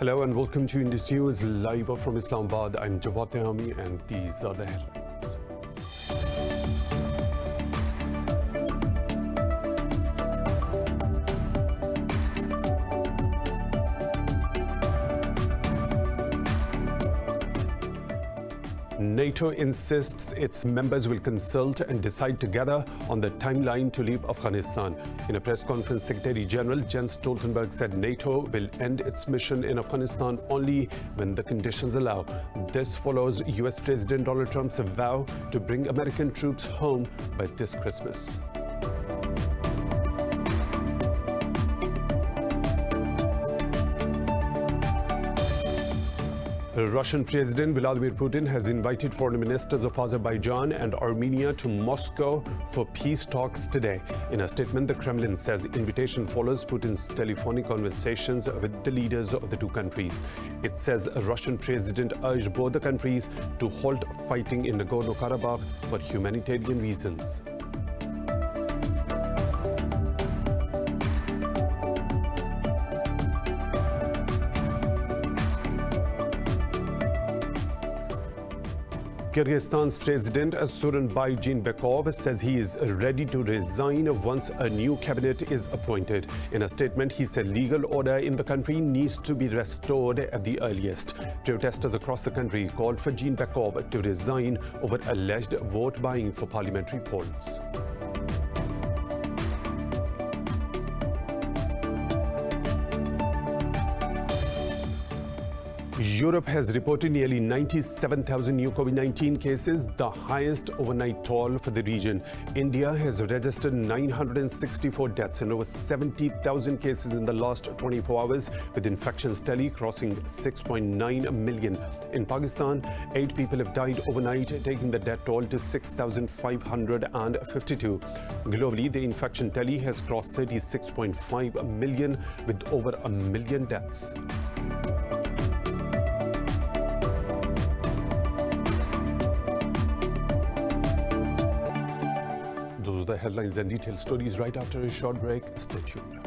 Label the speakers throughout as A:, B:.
A: Hello and welcome to Indus News live from Islamabad. I'm Jawad Tehami and these are the headlines. NATO insists its members will consult and decide together on the timeline to leave Afghanistan. In a press conference, Secretary General Jens Stoltenberg said NATO will end its mission in Afghanistan only when the conditions allow. This follows US President Donald Trump's vow to bring American troops home by this Christmas. Russian President Vladimir Putin has invited foreign ministers of Azerbaijan and Armenia to Moscow for peace talks today. In a statement, the Kremlin says the invitation follows Putin's telephonic conversations with the leaders of the two countries. It says a Russian president urged both the countries to halt fighting in Nagorno-Karabakh for humanitarian reasons. Kyrgyzstan's President Sooronbay Jeenbekov says he is ready to resign once a new cabinet is appointed. In a statement, he said legal order in the country needs to be restored at the earliest. Protesters across the country called for Jeenbekov to resign over alleged vote buying for parliamentary polls. Europe has reported nearly 97,000 new COVID-19 cases, the highest overnight toll for the region. India has registered 964 deaths and over 70,000 cases in the last 24 hours, with infections steadily crossing 6.9 million. In Pakistan, 8 people have died overnight, taking the death toll to 6,552. Globally, the infection tally has crossed 36.5 million, with over 1 million deaths. The headlines and detailed stories right after a short break. Stay tuned.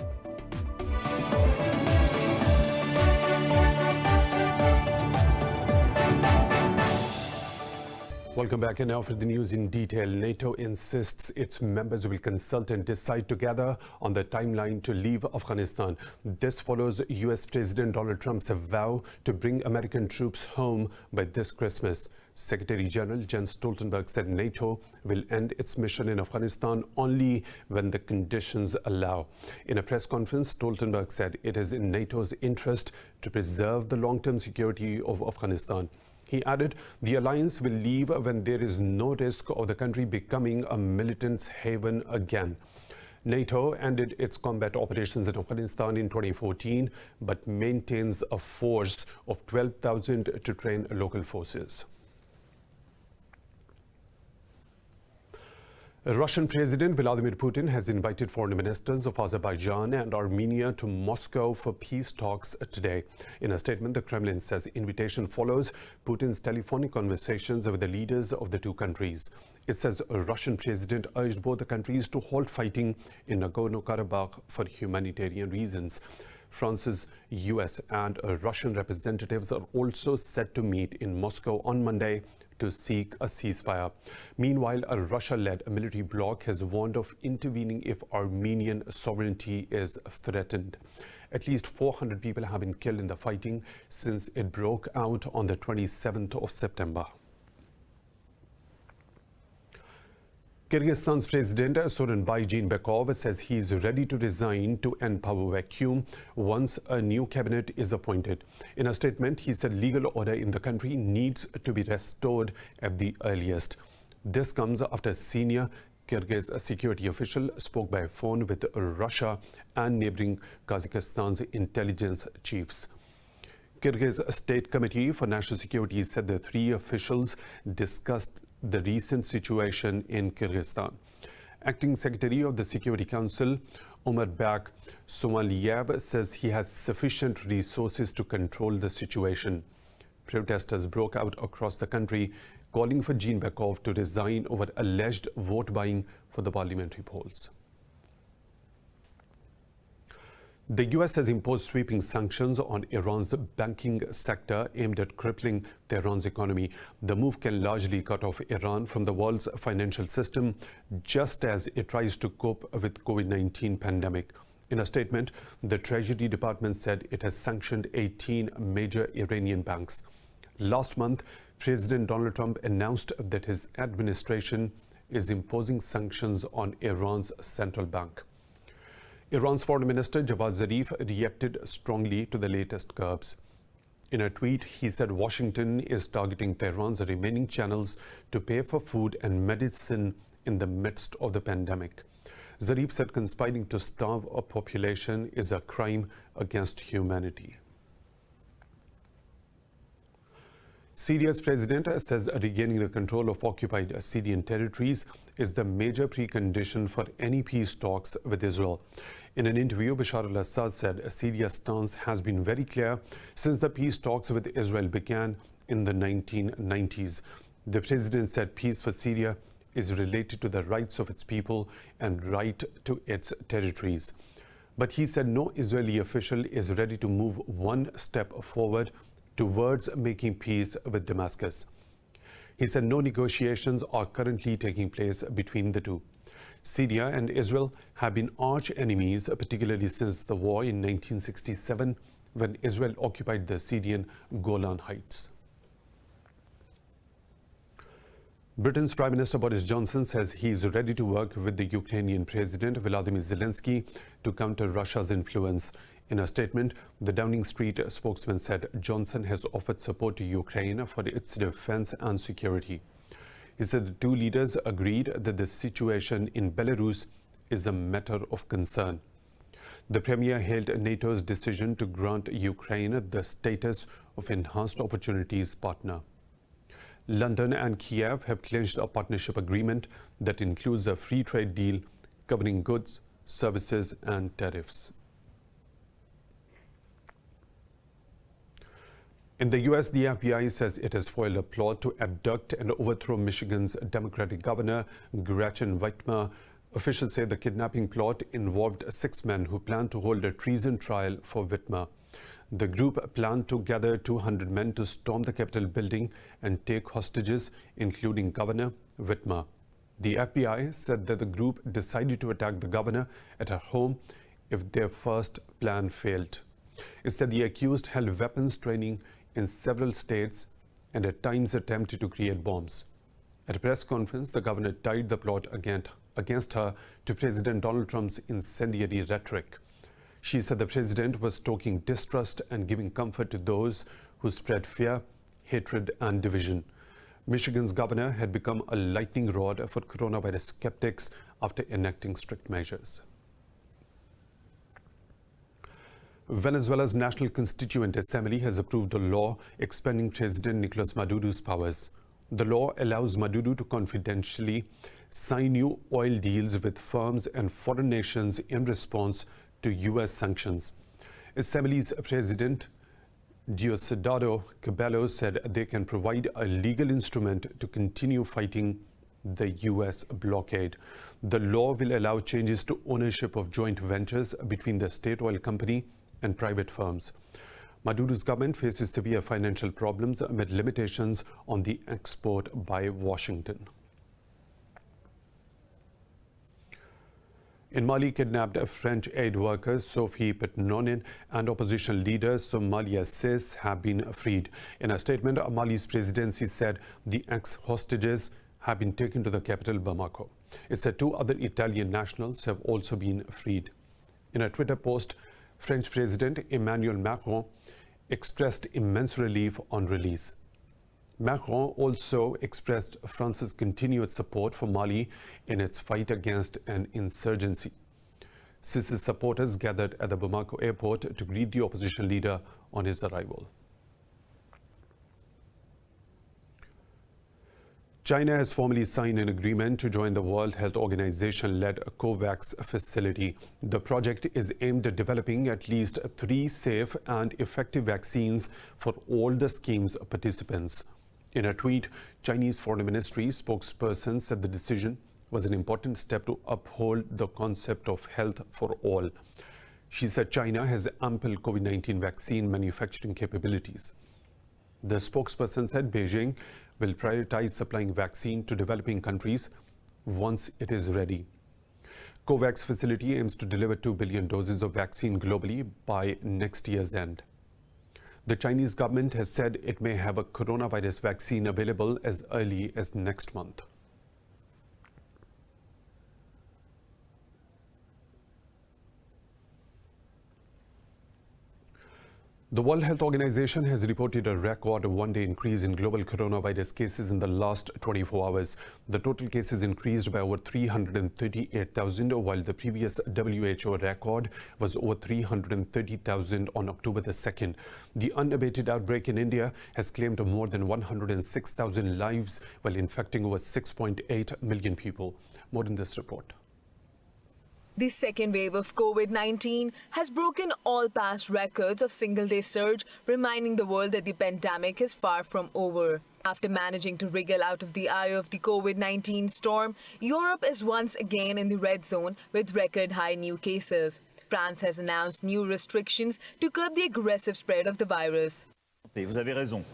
A: Welcome back, and now for the news in detail. NATO insists its members will consult and decide together on the timeline to leave Afghanistan. This follows US President Donald Trump's vow to bring American troops home by this Christmas. Secretary General Jens Stoltenberg said NATO will end its mission in Afghanistan only when the conditions allow. In a press conference, Stoltenberg said it is in NATO's interest to preserve the long-term security of Afghanistan. He added, the alliance will leave when there is no risk of the country becoming a militant haven again. NATO ended its combat operations in Afghanistan in 2014, but maintains a force of 12,000 to train local forces. Russian President Vladimir Putin has invited foreign ministers of Azerbaijan and Armenia to Moscow for peace talks today. In a statement, the Kremlin says the invitation follows Putin's telephonic conversations with the leaders of the two countries. It says a Russian president urged both the countries to halt fighting in Nagorno-Karabakh for humanitarian reasons. France's US and Russian representatives are also set to meet in Moscow on Monday to seek a ceasefire. Meanwhile, a Russia-led military bloc has warned of intervening if Armenian sovereignty is threatened. At least 400 people have been killed in the fighting since it broke out on the 27th of September. Kyrgyzstan's President Sooronbay Jeenbekov says he is ready to resign to end power vacuum once a new cabinet is appointed. In a statement, he said legal order in the country needs to be restored at the earliest. This comes after a senior Kyrgyz security official spoke by phone with Russia and neighboring Kazakhstan's intelligence chiefs. Kyrgyz State Committee for National Security said the three officials discussed the recent situation in Kyrgyzstan. Acting Secretary of the Security Council, Omurbek Somaliev, says he has sufficient resources to control the situation. Protesters broke out across the country, calling for Jeenbekov to resign over alleged vote buying for the parliamentary polls. The US has imposed sweeping sanctions on Iran's banking sector aimed at crippling Tehran's economy. The move can largely cut off Iran from the world's financial system just as it tries to cope with COVID-19 pandemic. In a statement, the Treasury Department said it has sanctioned 18 major Iranian banks. Last month, President Donald Trump announced that his administration is imposing sanctions on Iran's central bank. Iran's Foreign Minister Javad Zarif reacted strongly to the latest curbs. In a tweet, he said Washington is targeting Tehran's remaining channels to pay for food and medicine in the midst of the pandemic. Zarif said conspiring to starve a population is a crime against humanity. Syria's president says regaining the control of occupied Syrian territories is the major precondition for any peace talks with Israel. In an interview, Bashar al-Assad said Syria's stance has been very clear since the peace talks with Israel began in the 1990s. The president said peace for Syria is related to the rights of its people and right to its territories. But he said no Israeli official is ready to move one step forward towards making peace with Damascus. He said no negotiations are currently taking place between the two. Syria and Israel have been arch enemies, particularly since the war in 1967 when Israel occupied the Syrian Golan Heights. Britain's Prime Minister Boris Johnson says he is ready to work with the Ukrainian President Volodymyr Zelensky to counter Russia's influence. In a statement, the Downing Street spokesman said Johnson has offered support to Ukraine for its defense and security. He said the two leaders agreed that the situation in Belarus is a matter of concern. The Premier hailed NATO's decision to grant Ukraine the status of enhanced opportunities partner. London and Kiev have clinched a partnership agreement that includes a free trade deal covering goods, services, and tariffs. In the US, the FBI says it has foiled a plot to abduct and overthrow Michigan's Democratic Governor Gretchen Whitmer. Officials say the kidnapping plot involved 6 men who planned to hold a treason trial for Whitmer. The group planned to gather 200 men to storm the Capitol building and take hostages, including Governor Whitmer. The FBI said that the group decided to attack the governor at her home if their first plan failed. It said the accused held weapons training in several states and at times attempted to create bombs. At a press conference, the governor tied the plot against her to President Donald Trump's incendiary rhetoric. She said the president was stoking distrust and giving comfort to those who spread fear, hatred, and division. Michigan's governor had become a lightning rod for coronavirus skeptics after enacting strict measures. Venezuela's National Constituent Assembly has approved a law expanding President Nicolas Maduro's powers. The law allows Maduro to confidentially sign new oil deals with firms and foreign nations in response to U.S. sanctions. Assembly's President Diosdado Cabello said they can provide a legal instrument to continue fighting the U.S. blockade. The law will allow changes to ownership of joint ventures between the state oil company and private firms. Maduro's government faces severe financial problems amid limitations on the export by Washington. In Mali, kidnapped French aid workers Sophie Petnonin and opposition leader Somalia Sis have been freed. In a statement, Mali's presidency said the ex-hostages have been taken to the capital, Bamako. It said 2 other Italian nationals have also been freed. In a Twitter post, French President Emmanuel Macron expressed immense relief on release. Macron also expressed France's continued support for Mali in its fight against an insurgency. Sis's supporters gathered at the Bamako airport to greet the opposition leader on his arrival. China has formally signed an agreement to join the World Health Organization-led COVAX facility. The project is aimed at developing at least 3 safe and effective vaccines for all the scheme's participants. In a tweet, Chinese Foreign Ministry spokesperson said the decision was an important step to uphold the concept of health for all. She said China has ample COVID-19 vaccine manufacturing capabilities. The spokesperson said Beijing will prioritize supplying vaccine to developing countries once it is ready. COVAX facility aims to deliver 2 billion doses of vaccine globally by next year's end. The Chinese government has said it may have a coronavirus vaccine available as early as next month. The World Health Organization has reported a record one-day increase in global coronavirus cases in the last 24 hours. The total cases increased by over 338,000, while the previous WHO record was over 330,000 on October the 2nd. The unabated outbreak in India has claimed more than 106,000 lives while infecting over 6.8 million people. More in this report.
B: The second wave of COVID-19 has broken all past records of single-day surge, reminding the world that the pandemic is far from over. After managing to wriggle out of the eye of the COVID-19 storm, Europe is once again in the red zone with record-high new cases. France has announced new restrictions to curb the aggressive spread of the virus.
C: Vous avez raison.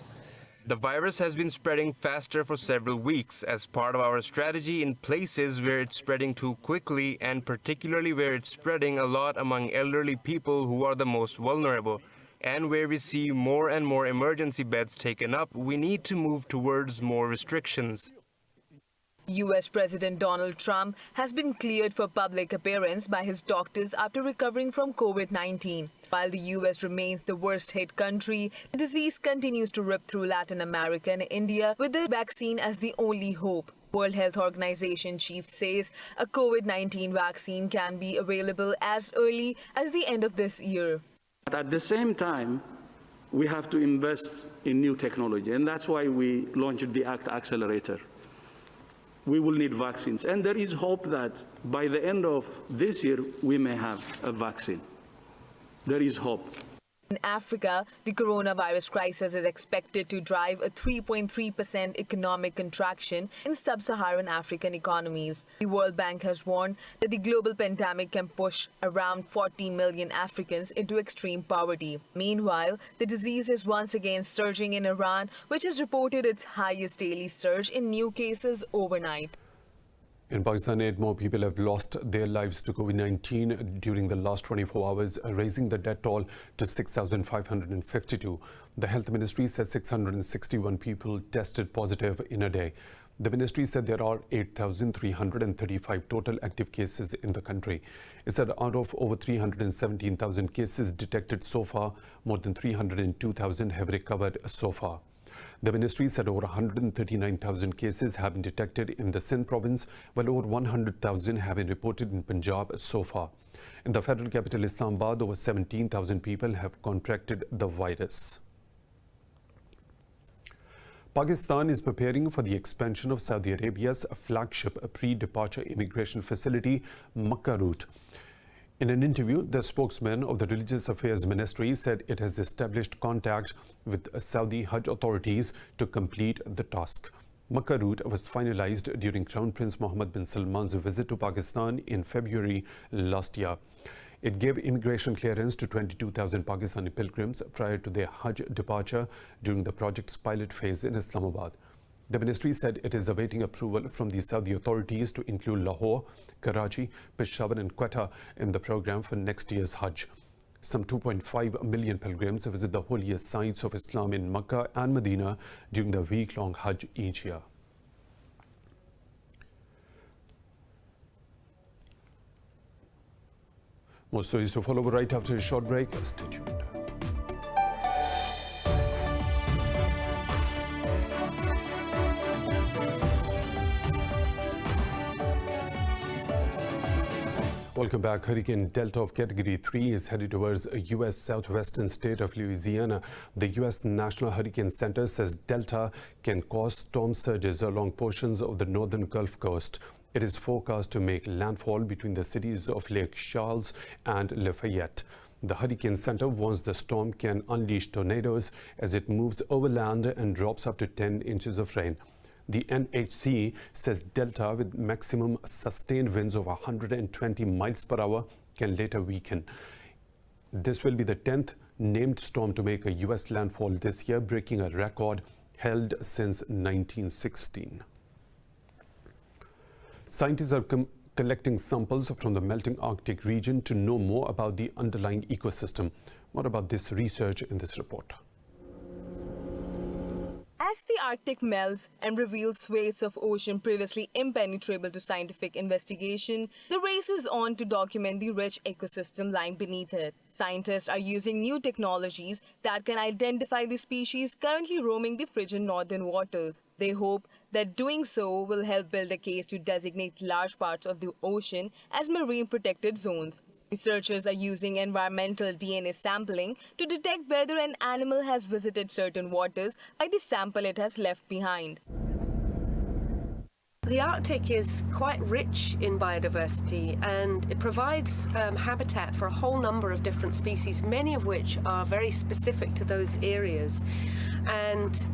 D: The virus has been spreading faster for several weeks as part of our strategy in places where it's spreading too quickly, and particularly where it's spreading a lot among elderly people who are the most vulnerable. And where we see more and more emergency beds taken up, we need to move towards more restrictions.
B: U.S. President Donald Trump has been cleared for public appearance by his doctors after recovering from COVID-19. While the U.S. remains the worst-hit country, the disease continues to rip through Latin America and India, with the vaccine as the only hope. World Health Organization chief says a COVID-19 vaccine can be available as early as the end of this year.
E: At the same time, we have to invest in new technology, and that's why we launched the ACT Accelerator. We will need vaccines, and there is hope that by the end of this year, we may have a vaccine. There is hope.
B: In Africa, the coronavirus crisis is expected to drive a 3.3% economic contraction in sub-Saharan African economies. The World Bank has warned that the global pandemic can push around 40 million Africans into extreme poverty. Meanwhile, the disease is once again surging in Iran, which has reported its highest daily surge in new cases overnight.
A: In Pakistan, 8 more people have lost their lives to COVID-19 during the last 24 hours, raising the death toll to 6,552. The Health Ministry says 661 people tested positive in a day. The ministry said there are 8,335 total active cases in the country. It said out of over 317,000 cases detected so far, more than 302,000 have recovered so far. The ministry said over 139,000 cases have been detected in the Sindh province, while over 100,000 have been reported in Punjab so far. In the federal capital Islamabad, over 17,000 people have contracted the virus. Pakistan is preparing for the expansion of Saudi Arabia's flagship pre-departure immigration facility, MAKKAH route. In an interview, the spokesman of the Religious Affairs Ministry said it has established contact with Saudi Hajj authorities to complete the task. MAKKAH route was finalized during Crown Prince Mohammed bin Salman's visit to Pakistan in February last year. It gave immigration clearance to 22,000 Pakistani pilgrims prior to their Hajj departure during the project's pilot phase in Islamabad. The ministry said it is awaiting approval from the Saudi authorities to include Lahore, Karachi, Peshawar and Quetta in the program for next year's Hajj. Some 2.5 million pilgrims visit the holiest sites of Islam in Makkah and Medina during the week-long Hajj each year. More stories to follow right after a short break. Stay tuned. Welcome back. Hurricane Delta of Category 3 is headed towards a U.S. southwestern state of Louisiana. The U.S. National Hurricane Center says Delta can cause storm surges along portions of the northern Gulf Coast. It is forecast to make landfall between the cities of Lake Charles and Lafayette. The Hurricane Center warns the storm can unleash tornadoes as it moves overland and drops up to 10 inches of rain. The NHC says Delta, with maximum sustained winds of 120 miles per hour, can later weaken. This will be the 10th named storm to make a U.S. landfall this year, breaking a record held since 1916. Scientists are collecting samples from the melting Arctic region to know more about the underlying ecosystem. What about this research in this report?
B: As the Arctic melts and reveals swathes of ocean previously impenetrable to scientific investigation, the race is on to document the rich ecosystem lying beneath it. Scientists are using new technologies that can identify the species currently roaming the frigid northern waters. They hope that doing so will help build a case to designate large parts of the ocean as marine protected zones. Researchers are using environmental DNA sampling to detect whether an animal has visited certain waters by the sample it has left behind.
C: The Arctic is quite rich in biodiversity, and it provides habitat for a whole number of different species, many of which are very specific to those areas. And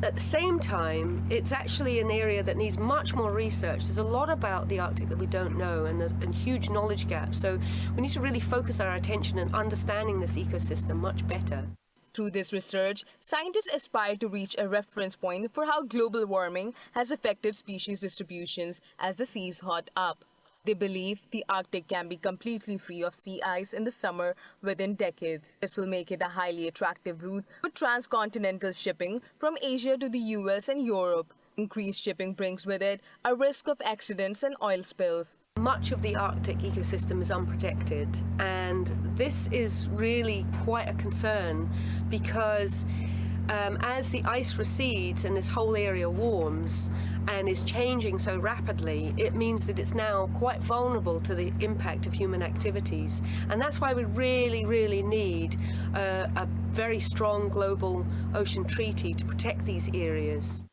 C: at the same time, it's actually an area that needs much more research. There's a lot about the Arctic that we don't know, and huge knowledge gaps. So we need to really focus our attention on understanding this ecosystem much better.
B: Through this research, scientists aspire to reach a reference point for how global warming has affected species distributions as the seas hot up. They believe the Arctic can be completely free of sea ice in the summer within decades. This will make it a highly attractive route for transcontinental shipping from Asia to the US and Europe. Increased shipping brings with it a risk of accidents and oil spills.
C: Much of the Arctic ecosystem is unprotected, and this is really quite a concern because as the ice recedes and this whole area warms and is changing so rapidly, it means that it's now quite vulnerable to the impact of human activities. And that's why we really need a very strong global ocean treaty to protect these areas.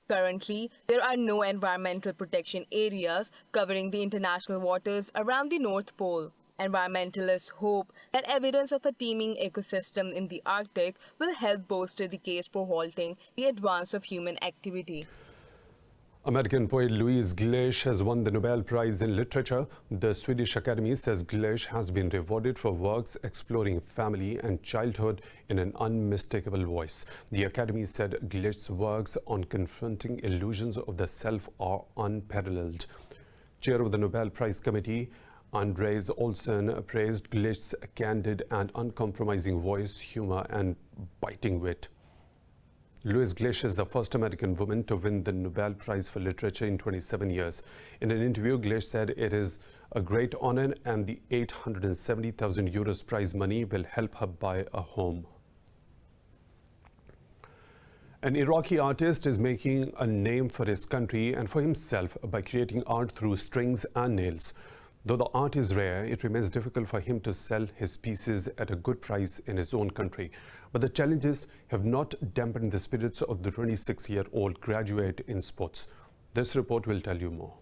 B: Currently, there are no environmental protection areas covering the international waters around the North Pole. Environmentalists hope that evidence of a teeming ecosystem in the Arctic will help bolster the case for halting the advance of human activity.
A: American poet Louise Gleish has won the Nobel Prize in Literature. The Swedish Academy says Gleish has been rewarded for works exploring family and childhood in an unmistakable voice. The Academy said Gleish's works on confronting illusions of the self are unparalleled. Chair of the Nobel Prize Committee, Andreas Olsen, praised Gleish's candid and uncompromising voice, humor and biting wit. Louise Gleish is the first American woman to win the Nobel Prize for Literature in 27 years. In an interview, Gleish said it is a great honor and the 870,000 euros prize money will help her buy a home. An Iraqi artist is making a name for his country and for himself by creating art through strings and nails. Though the art is rare, it remains difficult for him to sell his pieces at a good price in his own country. But the challenges have not dampened the spirits of the 26-year-old graduate in sports. This report will tell you more.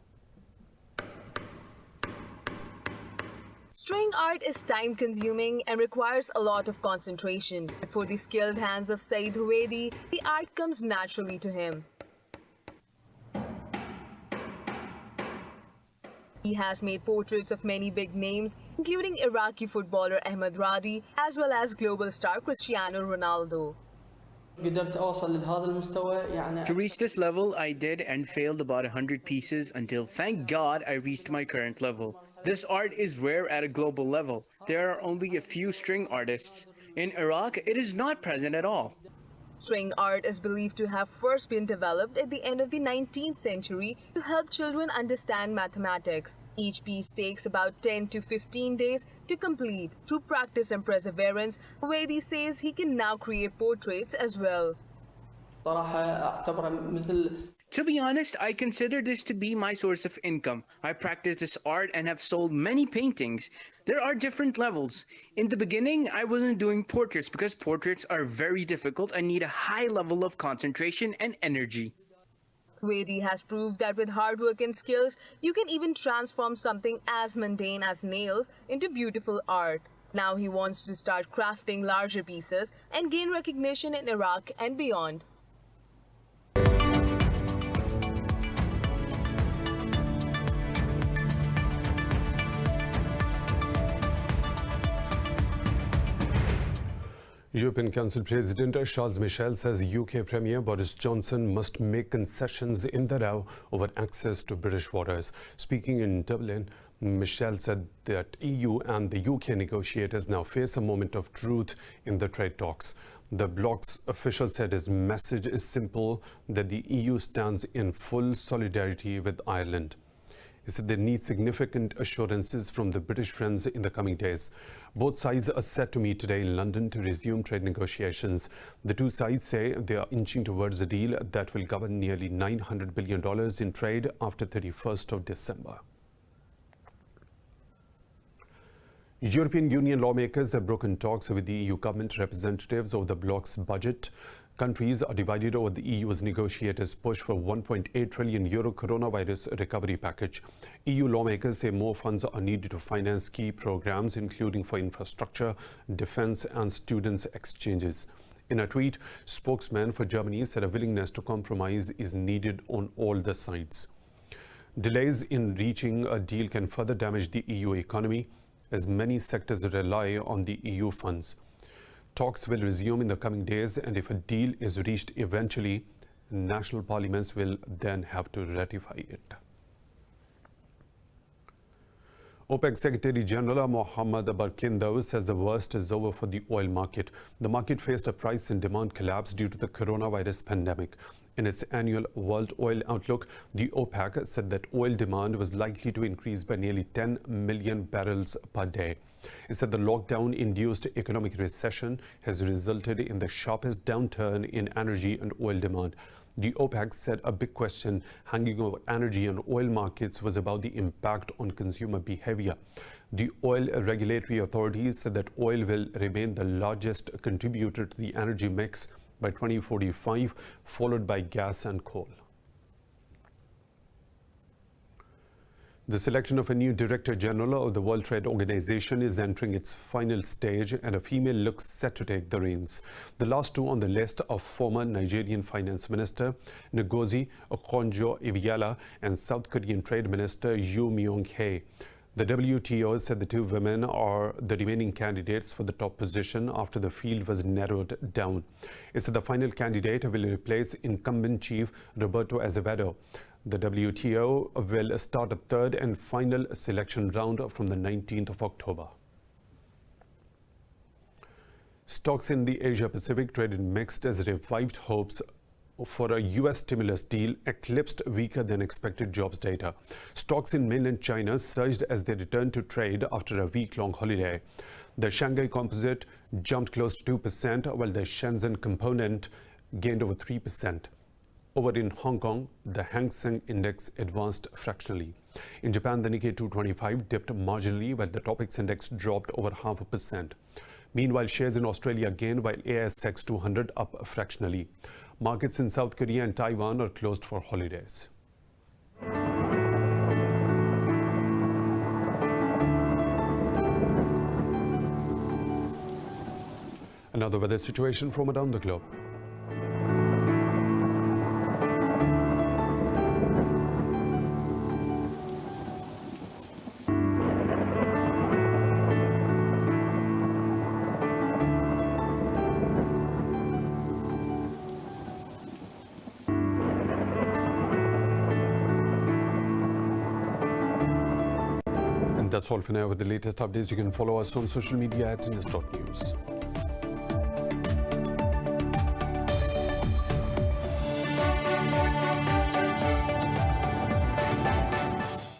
B: String art is time-consuming and requires a lot of concentration. But for the skilled hands of Saeed Huwaidi, the art comes naturally to him. He has made portraits of many big names, including Iraqi footballer Ahmed Radi, as well as global star Cristiano Ronaldo.
F: To reach this level, I did and failed about 100 pieces until, thank God, I reached my current level. This art is rare at a global level. There are only a few string artists. In Iraq, it is not present at all.
B: String art is believed to have first been developed at the end of the 19th century to help children understand mathematics. Each piece takes about 10 to 15 days to complete. Through practice and perseverance, Huwaidi says he can now create portraits as well.
F: To be honest, I consider this to be my source of income. I practice this art and have sold many paintings. There are different levels. In the beginning, I wasn't doing portraits because portraits are very difficult and need a high level of concentration and energy.
B: Huwaidi has proved that with hard work and skills, you can even transform something as mundane as nails into beautiful art. Now he wants to start crafting larger pieces and gain recognition in Iraq and beyond.
A: European Council President Charles Michel says UK Premier Boris Johnson must make concessions in the row over access to British waters. Speaking in Dublin, Michel said that EU and the UK negotiators now face a moment of truth in the trade talks. The bloc's official said his message is simple, that the EU stands in full solidarity with Ireland. He said they need significant assurances from the British friends in the coming days. Both sides are set to meet today in London to resume trade negotiations. The two sides say they are inching towards a deal that will govern nearly $900 billion in trade after 31st of December. European Union lawmakers have broken talks with the EU government representatives over the bloc's budget. Countries are divided over the EU's negotiators' push for €1.8 trillion coronavirus recovery package. EU lawmakers say more funds are needed to finance key programs, including for infrastructure, defense and students' exchanges. In a tweet, spokesman for Germany said a willingness to compromise is needed on all the sides. Delays in reaching a deal can further damage the EU economy, as many sectors rely on the EU funds. Talks will resume in the coming days, and if a deal is reached eventually, national parliaments will then have to ratify it. OPEC Secretary General Mohammed Barkindo says the worst is over for the oil market. The market faced a price and demand collapse due to the coronavirus pandemic. In its annual World Oil Outlook, the OPEC said that oil demand was likely to increase by nearly 10 million barrels per day. It said the lockdown-induced economic recession has resulted in the sharpest downturn in energy and oil demand. The OPEC said a big question hanging over energy and oil markets was about the impact on consumer behavior. The oil regulatory authorities said that oil will remain the largest contributor to the energy mix by 2045, followed by gas and coal. The selection of a new Director General of the World Trade Organization is entering its final stage, and a female looks set to take the reins. The last two on the list are former Nigerian Finance Minister Ngozi Okonjo-Iweala and South Korean Trade Minister Yoo Myung-hae. The WTO said the two women are the remaining candidates for the top position after the field was narrowed down. It said the final candidate will replace incumbent chief Roberto Azevedo. The WTO will start a third and final selection round from the 19th of October. Stocks in the Asia-Pacific traded mixed as revived hopes for a U.S. stimulus deal eclipsed weaker than expected jobs data. Stocks in mainland China surged as they returned to trade after a week-long holiday. The Shanghai Composite jumped close to 2%, while the Shenzhen Component gained over 3%. Over in Hong Kong, the Hang Seng Index advanced fractionally. In Japan, the Nikkei 225 dipped marginally, while the Topix Index dropped over 0.5%. Meanwhile, shares in Australia gained, while ASX 200 up fractionally. Markets in South Korea and Taiwan are closed for holidays. Another weather situation from around the globe. That's all for now. With the latest updates, you can follow us on social media at Indus.News.